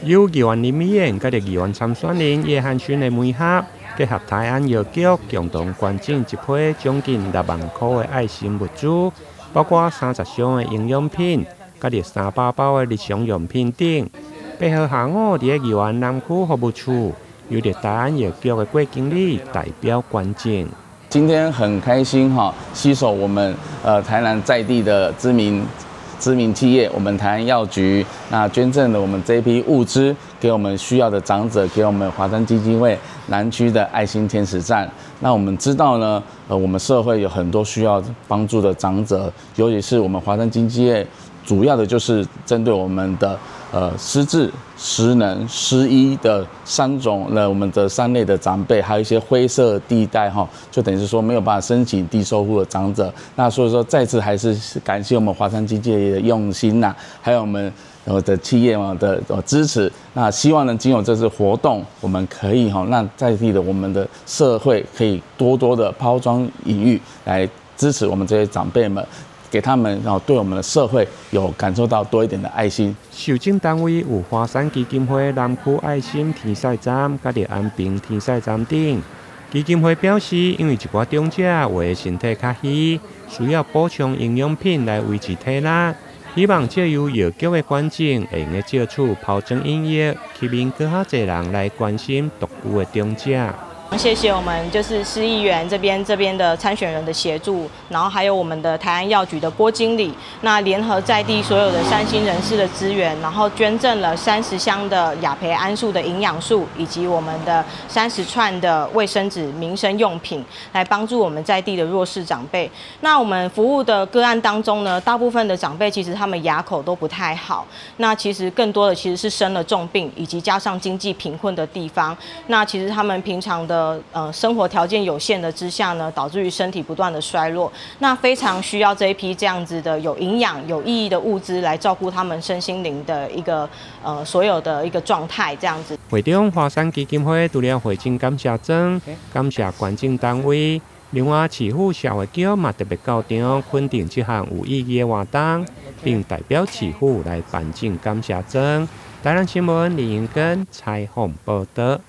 由議員林美燕佮議員參選人葉漢勳的媒合，結合台安藥局共同捐贈一批將近6萬塊的愛心物資，包括30箱的營養品，佮300包的日常用品等。配合下午佇個議員南區服務處，由台安藥局的郭經理代表捐贈。今天很開心哈，攜手我們台南在地的知名企業，我們台安藥局那捐贈了我們這一批物資給我們需要的長者，給我們華山基金會南區的愛心天使站。那我們知道呢，我們社會有很多需要幫助的長者，尤其是我們華山基金會主要的就是針對我們的失智、失能、失醫的我們的3類的長輩，還有一些灰色地帶哈，就等於是說沒有辦法申請低收入的長者。那所以說再次還是感謝我們華山基金會的用心吶，還有我們的企業的支持。那希望呢，經由這次活動，我們可以讓在地的我們的社會可以多多的拋磚引玉，來支持我們這些長輩們。給他們，然後對我們的社會有感受到多一點的愛心。受贈單位有華山基金會南區愛心天使站、甲安平天使站等。基金會表示，因為一寡長者有的身體較虛，需要補充營養品來維持體力，希望借由藥局的捐贈，會用借出拋磚引玉，吸引更較儕人來關心獨居的長者。謝謝我們就是市議員這邊的參選人的協助，然後還有我們的台安藥局的郭經理，那聯合在地所有的善心人士的資源，然後捐贈了30箱的亞培安素的營養素，以及我們的30串的衛生紙、民生用品，來幫助我們在地的弱勢長輩。那我們服務的個案當中呢，大部分的長輩其實他們牙口都不太好，那其實更多的其實是生了重病，以及加上經濟貧困的地方，那其實他們平常的生活條件有限的之下呢，導致於身體不斷的衰弱，那非常需要這一批這樣子的有營養、有意義的物資來照顧他們身心靈的一個所有的一個狀態，這樣子。會中華山基金會除了回贈感謝狀，感謝捐贈單位，另外市府社會局嘛特別到場肯定這項有意義的活動，並代表市府來頒贈感謝狀。台南新聞李英根採訪報道。